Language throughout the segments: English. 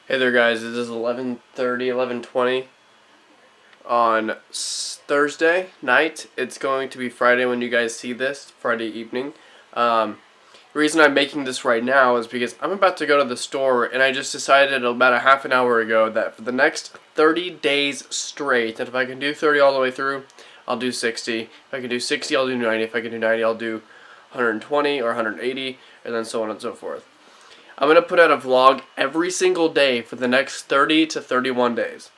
Hey there guys, it is 11:30, 11:20 on Thursday night. It's going to be Friday when you guys see this, Friday evening. The reason I'm making this right now is because I'm about to go to the store and I just decided about a half an hour ago that for the next 30 days straight, and if I can do 30 all the way through, I'll do 60. If I can do 60, I'll do 90. If I can do 90, I'll do 120 or 180, and then so on and so forth. I'm going to put out a vlog every single day for the next 30 to 31 days.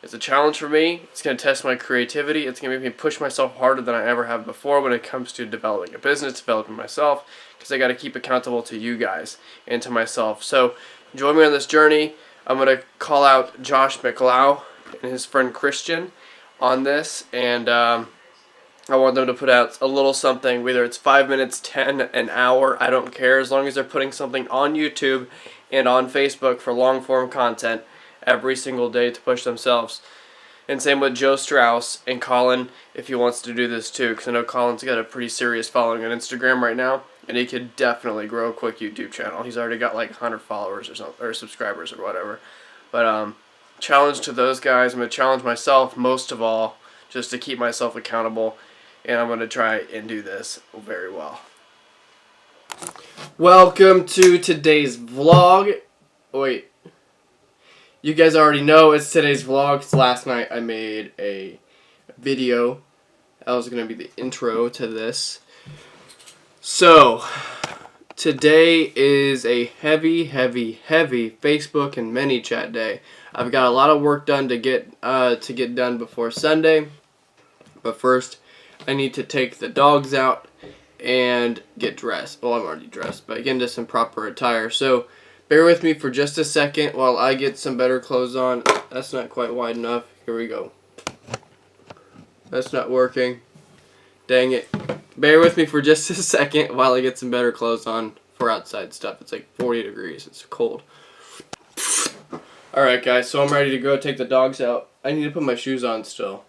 It's a challenge for me. It's going to test my creativity. It's going to make me push myself harder than I ever have before when it comes to developing a business, developing myself, because I got to keep accountable to you guys and to myself. So join me on this journey. I'm going to call out Josh McLeod and his friend Tristan on this, and I want them to put out a little something, whether it's 5 minutes, 10, an hour, I don't care, as long as they're putting something on YouTube and on Facebook for long form content every single day to push themselves. And same with Joe Strauss and Colin, if he wants to do this too, because I know Colin's got a pretty serious following on Instagram right now, and he could definitely grow a quick YouTube channel. He's already got like 100 followers or something, or subscribers or whatever. But challenge to those guys. I'm going to challenge myself most of all, just to keep myself accountable. And I'm going to try and do this very well. Welcome to today's vlog. Wait. You guys already know it's today's vlog. 'Cause last night I made a video. That was going to be the intro to this. So, today is a heavy Facebook and ManyChat day. I've got a lot of work done to get done before Sunday. But first, I need to take the dogs out and get dressed. Well, I'm already dressed, but get into some proper attire. So, bear with me for just a second while I get some better clothes on. That's not quite wide enough. Here we go. That's not working. Dang it. Bear with me for just a second while I get some better clothes on for outside stuff. It's like 40 degrees. It's cold. Alright, guys. So, I'm ready to go take the dogs out. I need to put my shoes on still.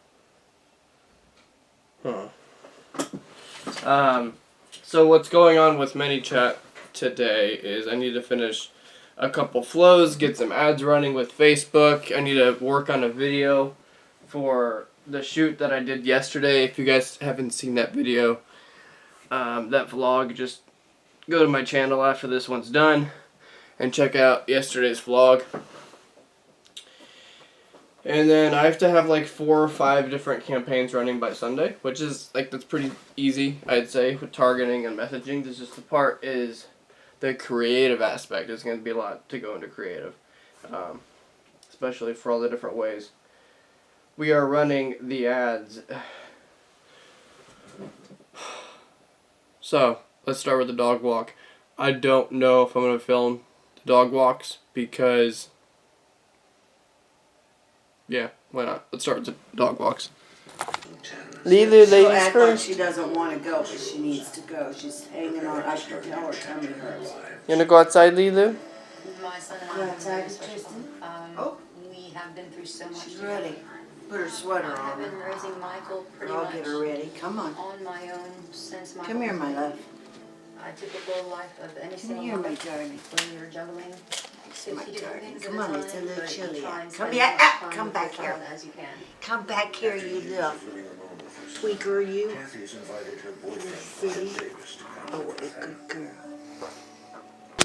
So what's going on with ManyChat today is I need to finish a couple flows, get some ads running with Facebook. I need to work on a video for the shoot that I did yesterday. If you guys haven't seen that video, that vlog, just go to my channel after this one's done and check out yesterday's vlog. And then I have to have like 4 or 5 different campaigns running by Sunday, which is like, that's pretty easy, I'd say, with targeting and messaging. This just the part is the creative aspect. There's going to be a lot to go into creative, especially for all the different ways we are running the ads. So let's start with the dog walk. I don't know if I'm going to film the dog walks because, yeah, why not? Let's start with the dog walks. Lulu, She'll ladies act first. like she doesn't want to go, but she needs to go. She's hanging on. I can tell her tummy hurts. You want to go outside, Lulu? My son and Go I outside, have been very Tristan. special. We have been through so much She's together. ready. Put her sweater I have on. been raising Michael pretty I'll much get her ready. Come on. my own since Michael Come here, was my little. love. I took a little life of any Come single here, my mother darling. when you're juggling My 50 different darling. things Come at a on, time, it's a little but you chilly try out. and Come spend here. as much Ah, time come with back your here. child as you can. Come back here, you little tweaker, you. See? Oh, what a good girl.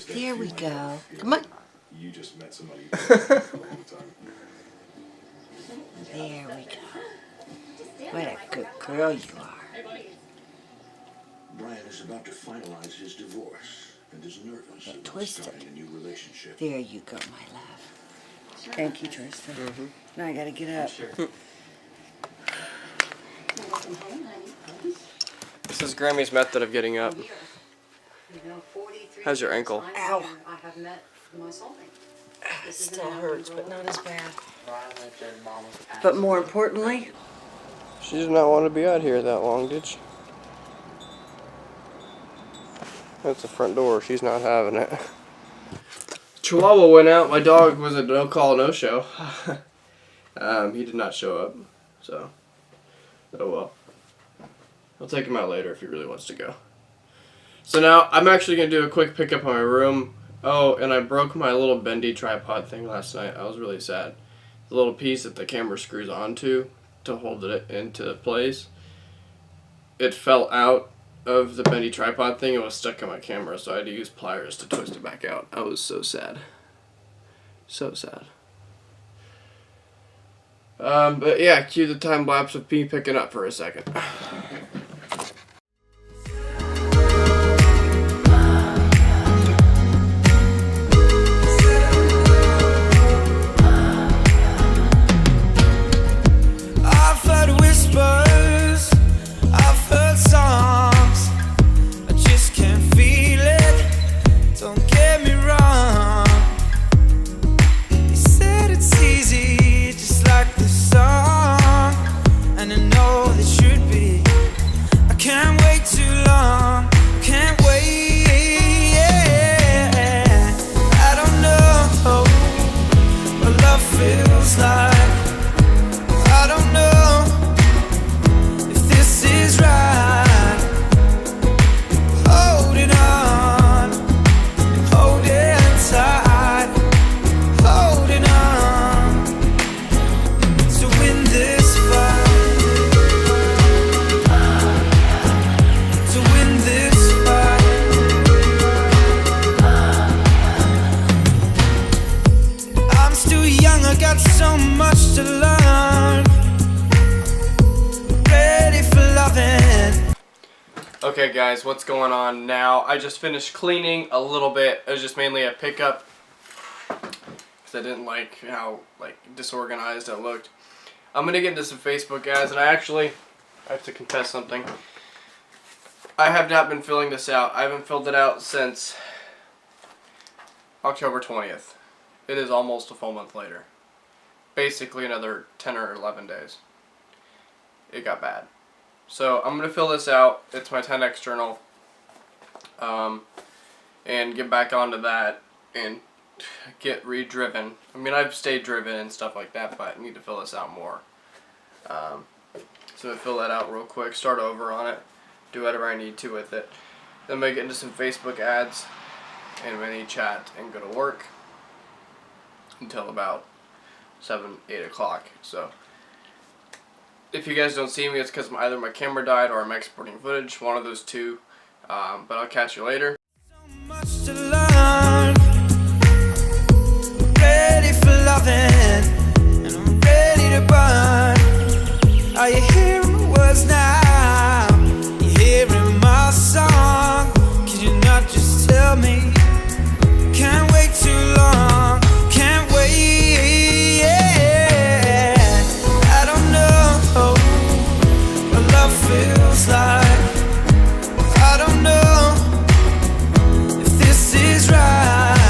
There we go. Come on. You just met somebody There we go. What a good girl you are. Brian is about to finalize his divorce and is nervous about Twisted. starting a new relationship. There you go, my love. Thank you, Tristan. Now I gotta get up. This is Grammy's method of getting up. You know, 43 How's your ankle? times Ow. later, I have met my soulmate. It still hurts, but not as bad. But more importantly, She did not want to be out here that long, did she? That's the front door. She's not having it. Chihuahua went out. My dog was a no call, no show. He did not show up. So, oh well. I'll take him out later if he really wants to go. So now I'm actually going to do a quick pickup on my room. Oh, and I broke my little bendy tripod thing last night. I was really sad. The little piece that the camera screws onto to hold it into place. It fell out of the bendy tripod thing and was stuck in my camera, so I had to use pliers to twist it back out. I was so sad. So sad. But yeah, cue the time lapse of me picking up for a second. I've heard whispers, I've heard songs, I just can't feel it, don't get me wrong. You said it's easy, just like the song, and I know it should be. I can't wait too long, can't wait, yeah. I don't know what love feels like. I don't know if this is right. Holding on, holding tight, holding on to win this fight, to win this fight. I'm still young, I got so much to learn. Okay guys, what's going on now? I just finished cleaning a little bit. It was just mainly a pickup because I didn't like how disorganized it looked. I'm gonna get into some Facebook ads, and I have to confess something. I have not been filling this out. I haven't filled it out since October 20th. It is almost a full month later. Basically another 10 or 11 days. It got bad. So I'm going to fill this out. It's my 10X journal. And get back onto that and get re-driven. I mean, I've stayed driven and stuff like that, but I need to fill this out more. So I fill that out real quick, start over on it, do whatever I need to with it. Then I'm going to get into some Facebook ads and mini chat and go to work until about 7, 8 o'clock. So if you guys don't see me, it's because either my camera died or I'm exporting footage, one of those two. But I'll catch you later. So much to learn. Ready for loving, and I'm ready to burn. Are you hearing my words now? You hearing my song? Can you not just tell me? Can't wait too long. Can't wait. Yeah. I don't know what love feels like. I don't know if this is right.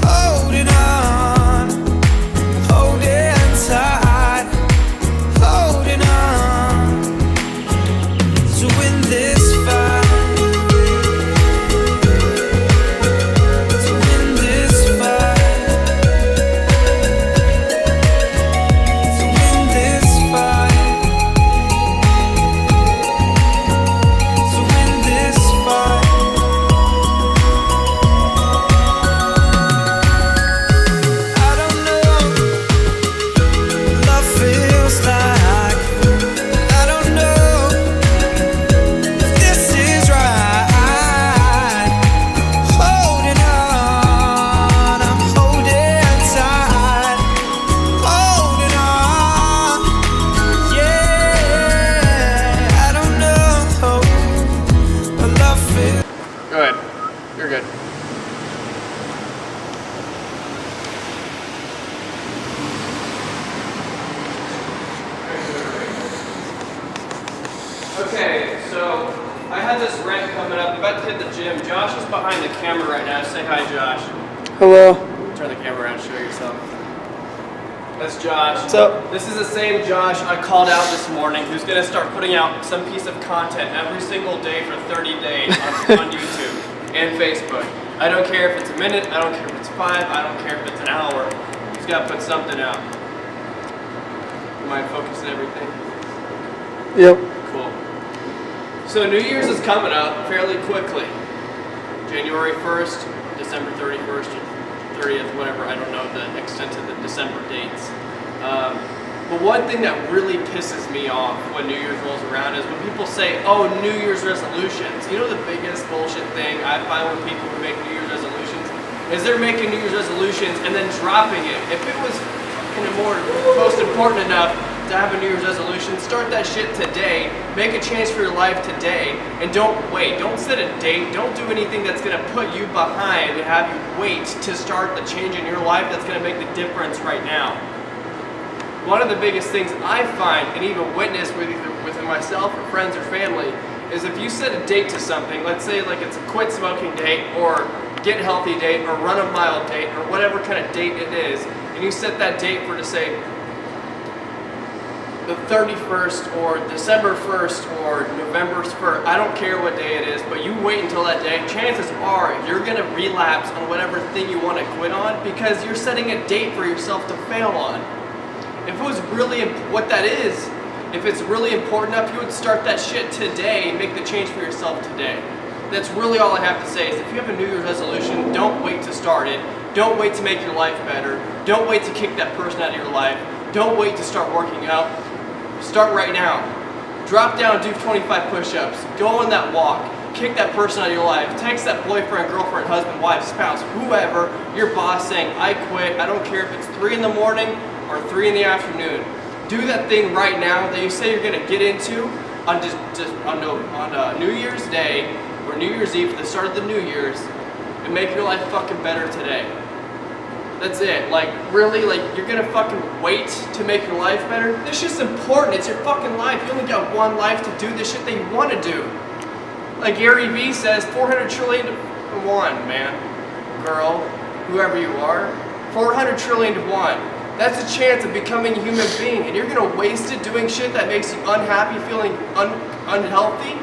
Holding on, holding tight, holding on to win this fight, to win this fight, to win this fight, to win this fight. I don't know what love feels like. I don't know if this is right. Holding on, I'm holding tight, holding on. Yeah, I don't know what love feels. Go ahead. You're good. Okay, so I had this rent coming up. I'm about to hit the gym. Josh is behind the camera right now. Say hi, Josh. Hello. Turn the camera around, show yourself. That's Josh. What's up? This is the same Josh I called out this morning, who's going to start putting out some piece of content every single day for 30 days on YouTube and Facebook. I don't care if it's a minute, I don't care if it's 5, I don't care if it's an hour. He's got to put something out. You mind focusing everything? Yep. Cool. So New Year's is coming up fairly quickly. January 1st, December 31st, or 30th, whatever. I don't know the extent of the December dates. But one thing that really pisses me off when New Year's rolls around is when people say, oh, New Year's resolutions. You know the biggest bullshit thing I find with people who make New Year's resolutions is they're making New Year's resolutions and then dropping it. If it was most important enough to have a New Year's resolution, start that shit today, make a change for your life today, and don't wait. Don't set a date, don't do anything that's gonna put you behind and have you wait to start the change in your life that's gonna make the difference right now. One of the biggest things I find, and even witness within myself or friends or family, is if you set a date to something, let's say like it's a quit smoking date or get healthy date or run a mile date or whatever kind of date it is, and you set that date for, to say, the 31st or December 1st or November 1st, I don't care what day it is, but you wait until that day, chances are you're going to relapse on whatever thing you want to quit on because you're setting a date for yourself to fail on. If it was really, what that is, if it's really important enough, you would start that shit today and make the change for yourself today. That's really all I have to say is if you have a New Year's resolution, don't wait to start it. Don't wait to make your life better. Don't wait to kick that person out of your life. Don't wait to start working out. Start right now. Drop down, do 25 push-ups. Go on that walk. Kick that person out of your life. Text that boyfriend, girlfriend, husband, wife, spouse, whoever, your boss saying, I quit. I don't care if it's 3 in the morning or 3 in the afternoon. Do that thing right now that you say you're gonna get into on New Year's Day or New Year's Eve, the start of the New Year's, and make your life fucking better today. That's it. Like, really, like, you're gonna fucking wait to make your life better? This shit's important. It's your fucking life. You only got one life to do the shit that you want to do. Like Gary Vee says, 400 trillion to 1, man, girl, whoever you are, 400 trillion to 1. That's a chance of becoming a human being, and you're gonna waste it doing shit that makes you unhappy, feeling unhealthy?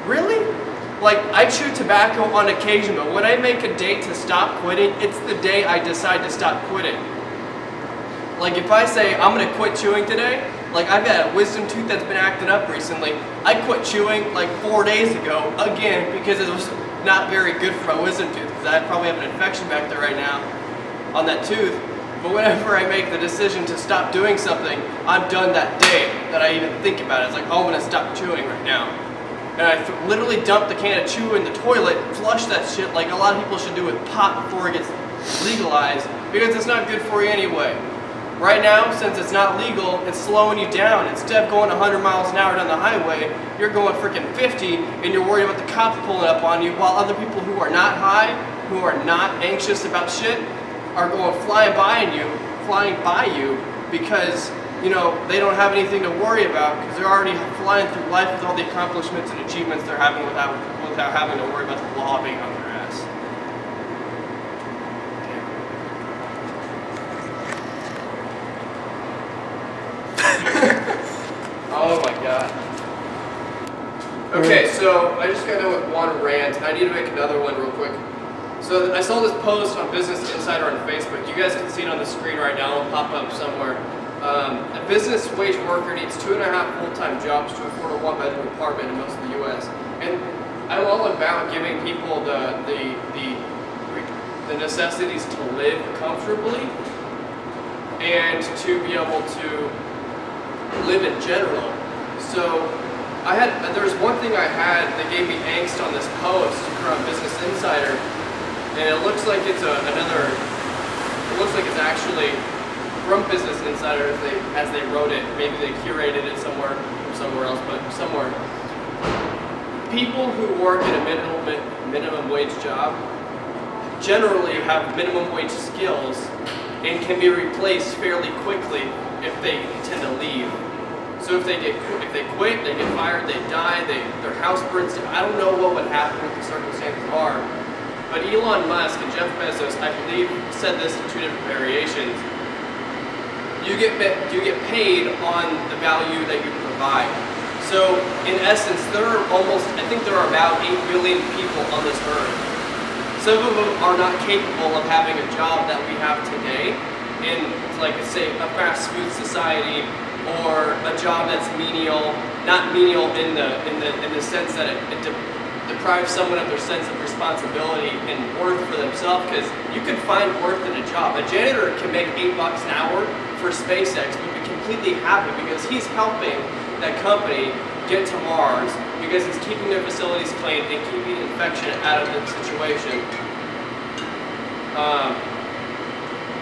Really? Like, I chew tobacco on occasion, but when I make a date to stop quitting, it's the day I decide to stop quitting. Like, if I say, I'm gonna quit chewing today, like, I've got a wisdom tooth that's been acting up recently. I quit chewing like 4 days ago, again, because it was not very good for my wisdom tooth, because I probably have an infection back there right now on that tooth. But whenever I make the decision to stop doing something, I'm done that day that I even think about it. It's like, oh, I'm gonna stop chewing right now. And I literally dump the can of chew in the toilet, flush that shit like a lot of people should do with pot before it gets legalized, because it's not good for you anyway. Right now, since it's not legal, it's slowing you down. Instead of going 100 miles an hour down the highway, you're going freaking 50, and you're worried about the cops pulling up on you, while other people who are not high, who are not anxious about shit, are going flying by you because, you know, they don't have anything to worry about because they're already flying through life with all the accomplishments and achievements they're having without having to worry about the law being on their ass. Oh my god. Okay, so I just got done with one rant. I need to make another one real quick. So I saw this post on Business Insider on Facebook. You guys can see it on the screen right now. It'll pop up somewhere. A business wage worker needs 2.5 full-time jobs to afford a 1-bedroom apartment in most of the U.S. And I'm all about giving people the necessities to live comfortably and to be able to live in general. So there was one thing I had that gave me angst on this post from Business Insider. And it looks like it's it's actually from Business Insider as they wrote it. Maybe they curated it somewhere else, but somewhere. People who work in a minimum wage job generally have minimum wage skills and can be replaced fairly quickly if they tend to leave. So if they quit, they get fired, they die, their house burns down. I don't know what would happen, what the circumstances are. But Elon Musk and Jeff Bezos, I believe, said this in 2 different variations. You get paid on the value that you provide. So in essence, there are about 8 billion people on this earth. Some of them are not capable of having a job that we have today in, like, say, a fast food society, or a job that's menial, not menial in the sense that it deprive someone of their sense of responsibility and worth for themselves, because you can find worth in a job. A janitor can make $8 an hour for SpaceX, but be completely happy because he's helping that company get to Mars, because he's keeping their facilities clean and keeping infection out of the situation.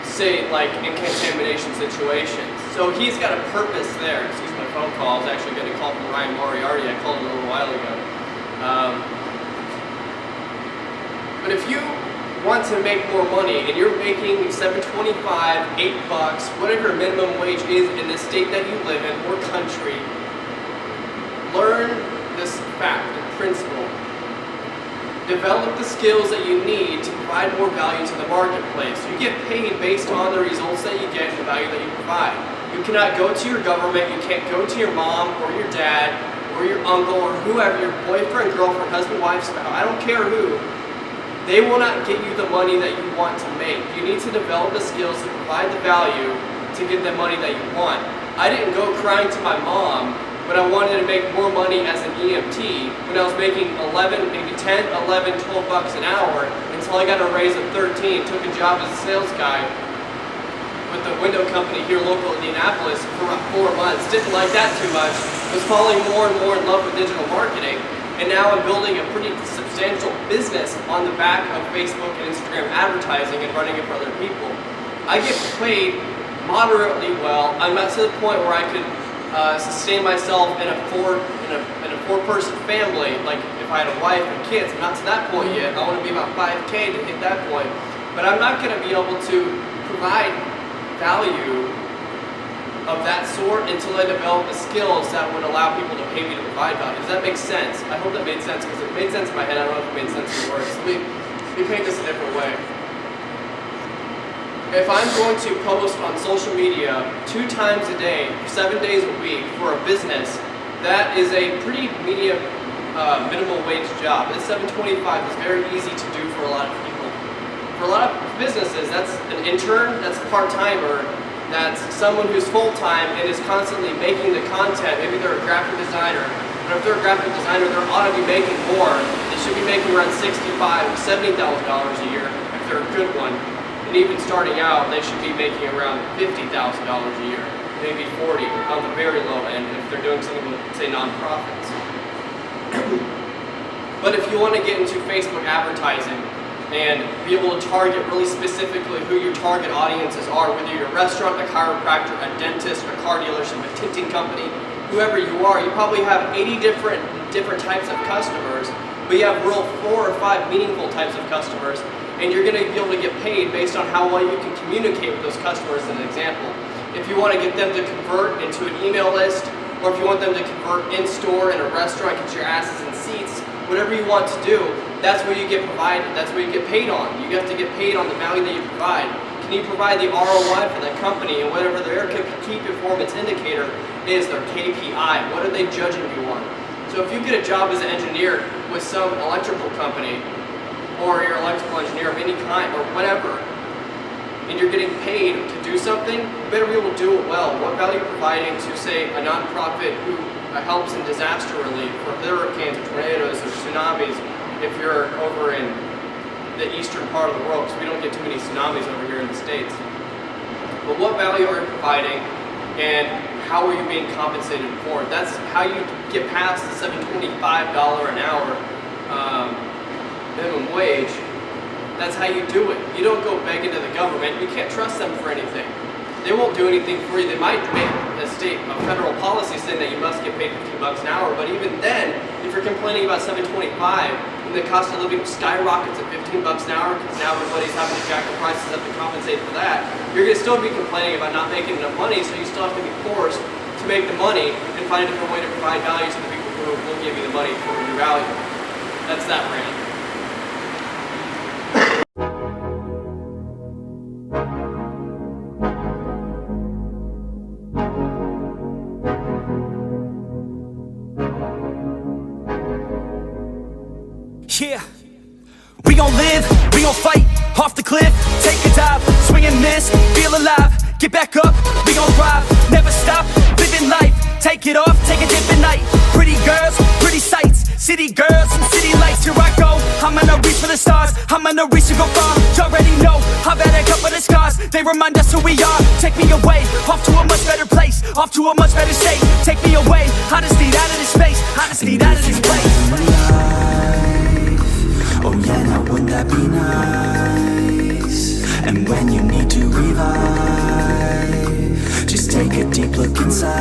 Say like in contamination situations. So he's got a purpose there. Excuse my phone call. I was actually getting a call from Ryan Moriarty. I called him a little while ago. But if you want to make more money and you're making $7.25, $8, whatever minimum wage is in the state that you live in or country, learn this fact and principle. Develop the skills that you need to provide more value to the marketplace. You get paid based on the results that you get and the value that you provide. You cannot go to your government, you can't go to your mom or your dad or your uncle or whoever, your boyfriend, girlfriend, husband, wife, spouse, I don't care who. They will not get you the money that you want to make. You need to develop the skills to provide the value to get the money that you want. I didn't go crying to my mom when I wanted to make more money as an EMT, when I was making 11, maybe 10, 11, 12 bucks an hour, until I got a raise of 13, took a job as a sales guy with the window company here local in Indianapolis for about 4 months. Didn't like that too much. Was falling more and more in love with digital marketing, and now I'm building a pretty substantial business on the back of Facebook and Instagram advertising and running it for other people. I get paid moderately well. I'm not to the point where I could sustain myself in a four-person family. Like if I had a wife and kids, I'm not to that point yet. I want to be about 5K to hit that point. But I'm not going to be able to provide value of that sort until I develop the skills that would allow people to pay me to provide value. Does that make sense? I hope that made sense, because it made sense in my head. I don't know if it made sense in words. Let me paint this a different way. If I'm going to post on social media 2 times a day, 7 days a week for a business, that is a pretty medium, minimal wage job. It's $7.25. It's very easy to do for a lot of people. For a lot of businesses, that's an intern, that's a part-timer, that's someone who's full-time and is constantly making the content. Maybe they're a graphic designer, but if they're a graphic designer, they ought to be making more. They should be making around $65,000 to $70,000 a year if they're a good one. And even starting out, they should be making around $50,000 a year, maybe 40 on the very low end if they're doing something with, say, nonprofits. But if you want to get into Facebook advertising and be able to target really specifically who your target audiences are, whether you're a restaurant, a chiropractor, a dentist, a car dealership, a tinting company, whoever you are, you probably have 80 different types of customers, but you have real 4 or 5 meaningful types of customers. And you're going to be able to get paid based on how well you can communicate with those customers, as an example. If you want to get them to convert into an email list, or if you want them to convert in-store in a restaurant, get your asses in seats, whatever you want to do, that's where you get provided. That's where you get paid on. You have to get paid on the value that you provide. Can you provide the ROI for that company, and whatever their key performance indicator is, their KPI? What are they judging you on? So if you get a job as an engineer with some electrical company, or you're an electrical engineer of any kind, or whatever, and you're getting paid to do something, you better be able to do it well. What value are you providing to, say, a nonprofit who helps in disaster relief for hurricanes or tornadoes or tsunamis if you're over in the eastern part of the world, because we don't get too many tsunamis over here in the States. But what value are you providing, and how are you being compensated for it? That's how you get past the $7.25 an hour minimum wage. That's how you do it. You don't go begging to the government. You can't trust them for anything. They won't do anything for you. They might make a federal policy saying that you must get paid $15 an hour, but even then, if you're complaining about $7.25 and the cost of living skyrockets at $15 an hour because now everybody's having to jack the prices up to compensate for that, you're going to still be complaining about not making enough money, so you still have to be forced to make the money and find a different way to provide value to the people who will give you the money for your value. That's that rant. Yeah, we gon' live, we gon' fight, off the cliff, take a dive, swing and miss, feel alive, get back up, we gon' thrive, never stop, living life, take it off, take a dip at night, pretty girls, pretty sights, city girls and city lights, the stars. I'm gonna reach and go far. You already know I've had a couple of scars. They remind us who we are. Take me away, off to a much better place, off to a much better state. Take me away, I just need out of this space, I just need out of this place. Oh yeah, now wouldn't that be nice? And when you need to revive, just take a deep look inside.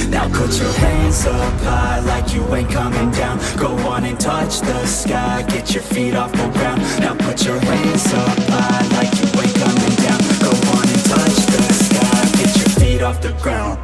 Now put your hands up high like you ain't coming down. Go on and touch the sky, get your feet off the ground. Now put your hands up high like you ain't coming down. Go on and touch the sky, get your feet off the ground.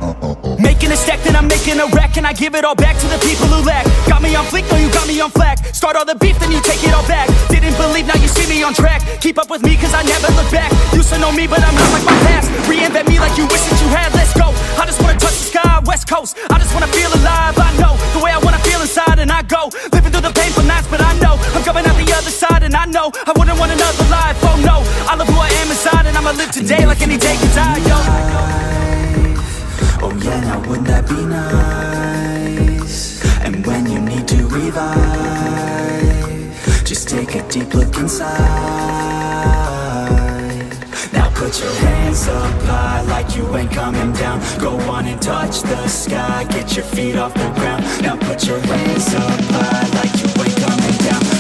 Making a stack, then I'm making a rack, and I give it all back to the people who lack. Got me on fleek, no you got me on flack. Start all the beef, then you take it all back. Didn't believe, now you see me on track. Keep up with me, cause I never look back. Used to know me, but I'm not like my past. Reinvent me like you wish that you had, let's go. I just wanna touch the sky, west coast. I just wanna feel alive, I know the way I wanna feel inside, and I go living through the painful nights, but I know I'm coming out the other side, and I know I wouldn't want another life, oh no. I love who I am inside, and I'ma live today like any day can die, yo. Oh yeah, now wouldn't that be nice? And when you need to revive, just take a deep look inside. Now put your hands up high like you ain't coming down. Go on and touch the sky, get your feet off the ground. Now put your hands up high like you ain't coming down.